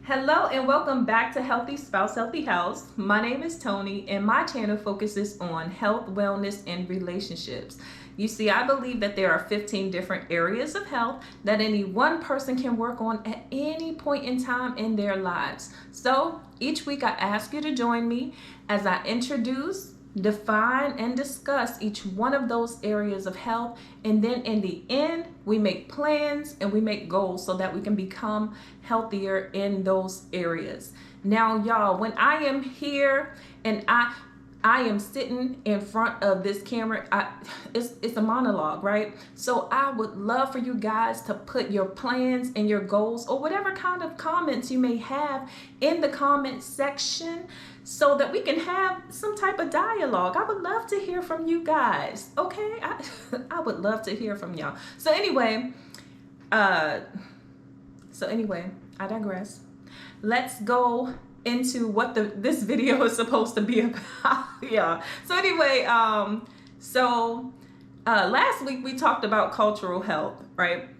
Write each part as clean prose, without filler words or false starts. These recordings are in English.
Hello and welcome back to Healthy Spouse, Healthy House. My name is Tony and my channel focuses on health, wellness, and relationships. You see, I believe that there are 15 different areas of health that any one person can work on at any point in time in their lives. So each week I ask you to join me as I introduce, define, and discuss each one of those areas of health, and then in the end we make plans and we make goals so that we can become healthier in those areas. Now y'all, when I am here and I am sitting in front of this camera, it's a monologue, right? So I would love for you guys to put your plans and your goals or whatever kind of comments you may have in the comment section so that we can have some type of dialogue. I would love to hear from you guys, okay? I would love to hear from y'all. So anyway, I digress. Let's go into what this video is supposed to be about. Yeah. So anyway, last week we talked about cultural health, right?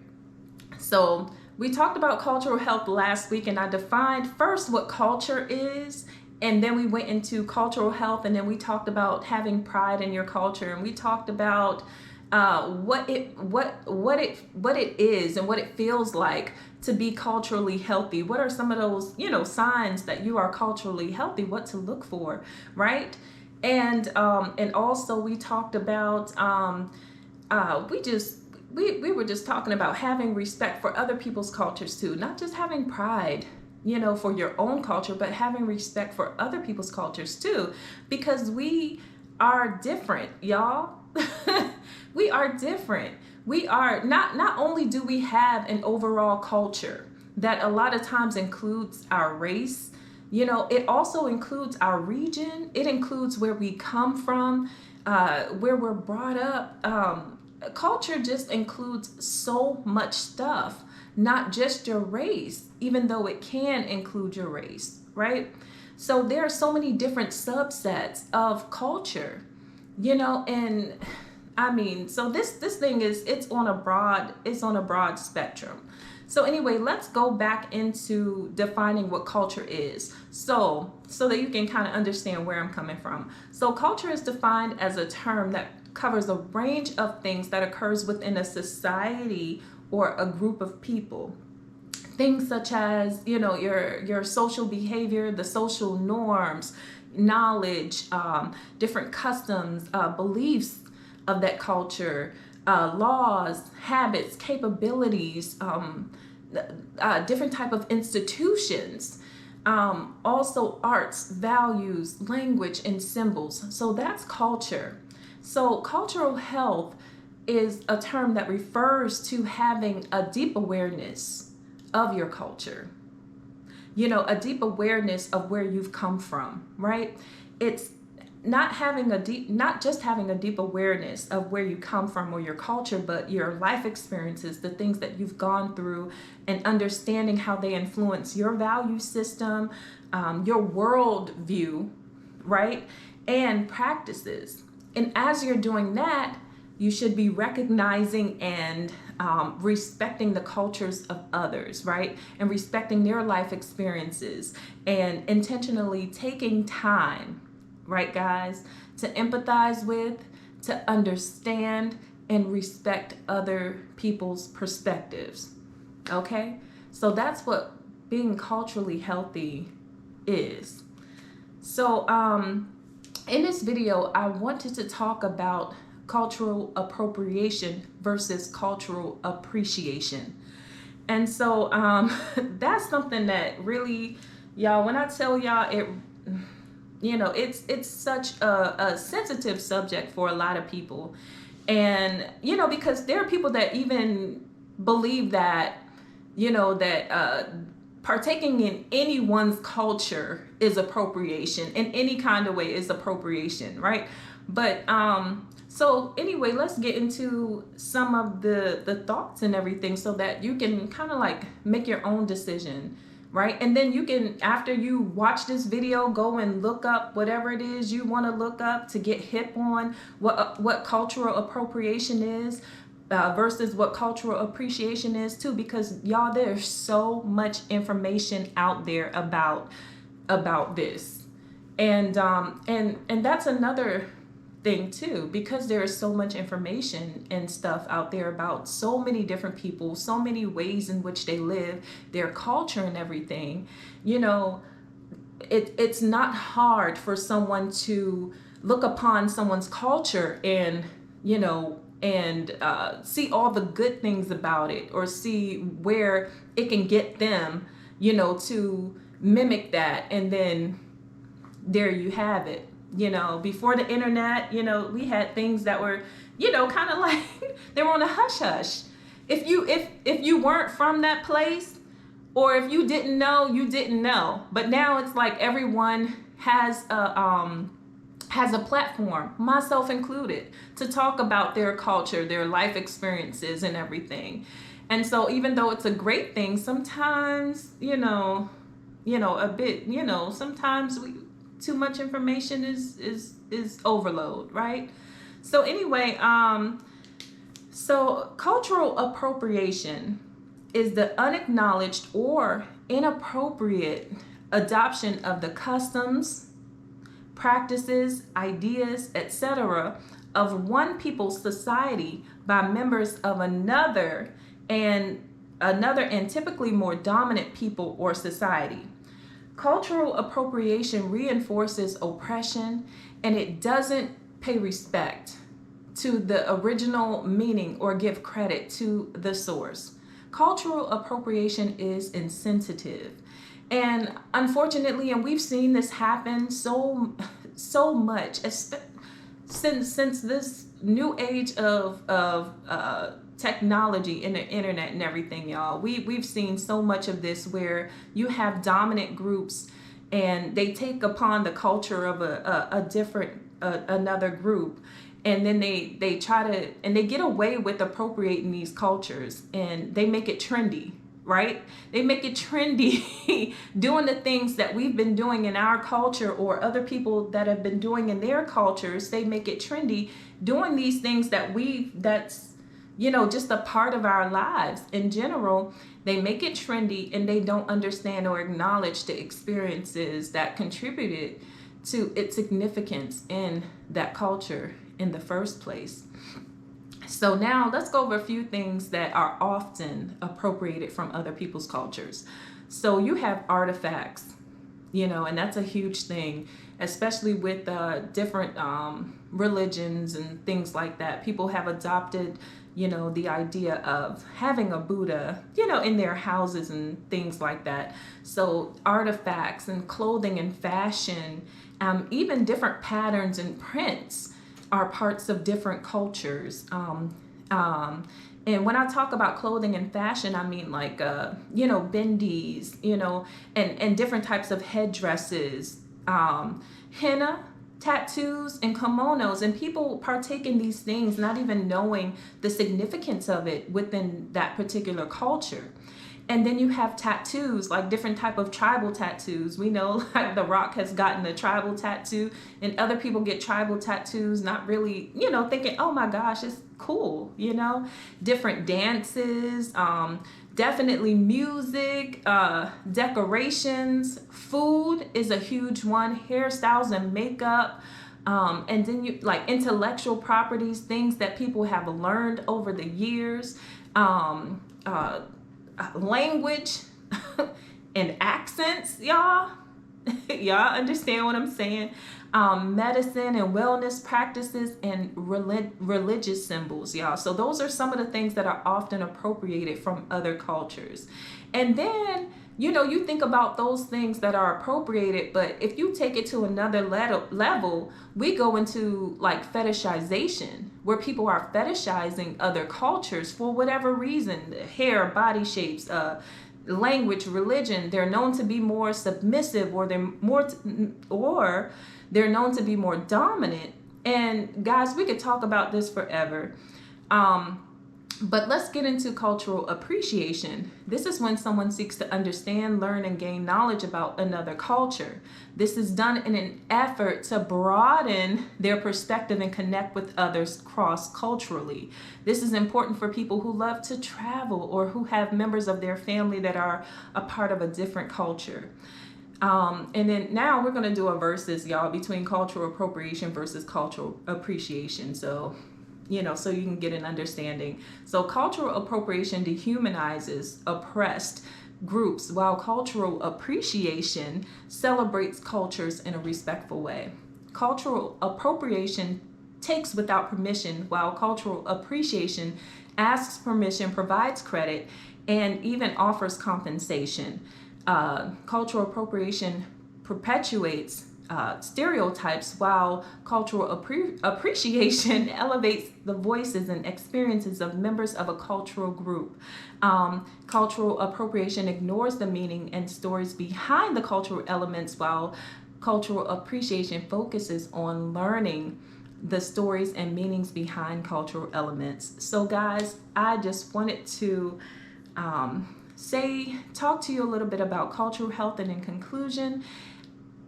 So we talked about cultural health last week, and I defined first what culture is, and then we went into cultural health, and then we talked about having pride in your culture, and we talked about what it is and what it feels like to be culturally healthy. What are some of those, signs that you are culturally healthy, what to look for, right? And also we talked about we were just talking about having respect for other people's cultures too, not just having pride, for your own culture, but having respect for other people's cultures too, because we are different, y'all. We are different. We are not only do we have an overall culture that a lot of times includes our race, it also includes our region. It includes where we come from, where we're brought up. Culture just includes so much stuff, not just your race, even though it can include your race, right? So there are so many different subsets of culture, and I mean, so this thing it's on a broad spectrum. So anyway, let's go back into defining what culture is, so that you can kind of understand where I'm coming from. So culture is defined as a term that covers a range of things that occurs within a society or a group of people. Things such as, your social behavior, the social norms, knowledge, different customs, beliefs of that culture, laws, habits, capabilities, different type of institutions, also arts, values, language, and symbols. So that's culture. So cultural health is a term that refers to having a deep awareness of your culture, a deep awareness of where you've come from, right? It's not just having a deep awareness of where you come from or your culture, but your life experiences, the things that you've gone through, and understanding how they influence your value system, your world view, right? And practices. And as you're doing that, you should be recognizing and respecting the cultures of others, right? And respecting their life experiences and intentionally taking time, right, guys, to empathize with, to understand, and respect other people's perspectives, okay? So that's what being culturally healthy is. So in this video, I wanted to talk about cultural appropriation versus cultural appreciation. And so that's something that really, y'all, when I tell y'all, it's such a sensitive subject for a lot of people. And, because there are people that even believe that, partaking in anyone's culture is appropriation, in any kind of way is appropriation, right? But so anyway, let's get into some of the thoughts and everything so that you can kind of like make your own decision, right? And then you can, after you watch this video, go and look up whatever it is you want to look up to get hip on what cultural appropriation is. versus what cultural appreciation is too, because y'all, there's so much information out there about this. And that's another thing too, because there is so much information and stuff out there about so many different people, so many ways in which they live, their culture and everything. You know, it's not hard for someone to look upon someone's culture and, you know, and see all the good things about it, or see where it can get them, you know, to mimic that. And then there you have it. You know, before the internet, you know, we had things that were, you know, kind of like they were on a hush hush. If you weren't from that place, or if you didn't know, you didn't know. But now it's like everyone has a platform, myself included, to talk about their culture, their life experiences and everything. And so even though it's a great thing, sometimes, you know, a bit, you know, sometimes too much information is overload, right? So anyway, so cultural appropriation is the unacknowledged or inappropriate adoption of the customs, practices, ideas, etc. of one people's society by members of another and typically more dominant people or society. Cultural appropriation reinforces oppression, and it doesn't pay respect to the original meaning or give credit to the source. Cultural appropriation is insensitive. And unfortunately, and we've seen this happen so much, since this new age of technology and the internet and everything, y'all. We've seen so much of this where you have dominant groups and they take upon the culture of another group, and then they try to, and they get away with appropriating these cultures, and they make it trendy, right? They make it trendy doing the things that we've been doing in our culture, or other people that have been doing in their cultures. They make it trendy doing these things that's, you know, just a part of our lives in general. They make it trendy, and they don't understand or acknowledge the experiences that contributed to its significance in that culture in the first place. So now let's go over a few things that are often appropriated from other people's cultures. So you have artifacts, you know, and that's a huge thing, especially with different religions and things like that. People have adopted, you know, the idea of having a Buddha, you know, in their houses and things like that. So artifacts and clothing and fashion, even different patterns and prints are parts of different cultures. And when I talk about clothing and fashion, I mean like, you know, bindis, you know, and different types of headdresses, henna, tattoos, and kimonos. And people partake in these things not even knowing the significance of it within that particular culture. And then you have tattoos, like different type of tribal tattoos. We know like The Rock has gotten a tribal tattoo, and other people get tribal tattoos, not really, you know, thinking, oh my gosh, it's cool, you know. Different dances, definitely music, decorations, food is a huge one, hairstyles and makeup. And then you like intellectual properties, things that people have learned over the years, language and accents, y'all. Y'all understand what I'm saying? Medicine and wellness practices and religious symbols, y'all. So those are some of the things that are often appropriated from other cultures. And then, you know, you think about those things that are appropriated, but if you take it to another level, we go into like fetishization, where people are fetishizing other cultures for whatever reason, hair, body shapes, language, religion. They're known to be more submissive, or they're known to be more dominant. And guys, we could talk about this forever. But let's get into cultural appreciation. This is when someone seeks to understand, learn, and gain knowledge about another culture. This is done in an effort to broaden their perspective and connect with others cross-culturally. This is important for people who love to travel or who have members of their family that are a part of a different culture. And then now we're going to do a versus, y'all, between cultural appropriation versus cultural appreciation. So so you can get an understanding. So cultural appropriation dehumanizes oppressed groups, while cultural appreciation celebrates cultures in a respectful way. Cultural appropriation takes without permission, while cultural appreciation asks permission, provides credit, and even offers compensation. Cultural appropriation perpetuates stereotypes, while cultural appreciation elevates the voices and experiences of members of a cultural group. Cultural appropriation ignores the meaning and stories behind the cultural elements, while cultural appreciation focuses on learning the stories and meanings behind cultural elements. So guys, I just wanted to talk to you a little bit about cultural health, and in conclusion,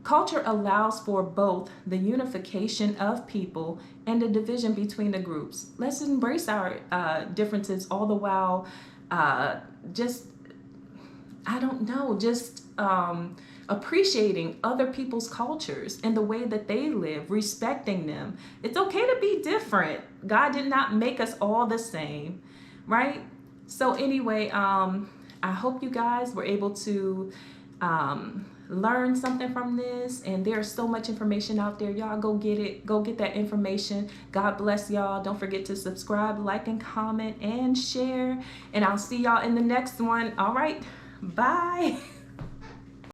culture allows for both the unification of people and the division between the groups. Let's embrace our differences, all the while appreciating other people's cultures and the way that they live, respecting them. It's okay to be different. God did not make us all the same, right? So anyway, I hope you guys were able to learn something from this, and there's so much information out there. Y'all go get it. Go get that information. God bless y'all. Don't forget to subscribe, like, and comment, and share. And I'll see y'all in the next one. All right. Bye.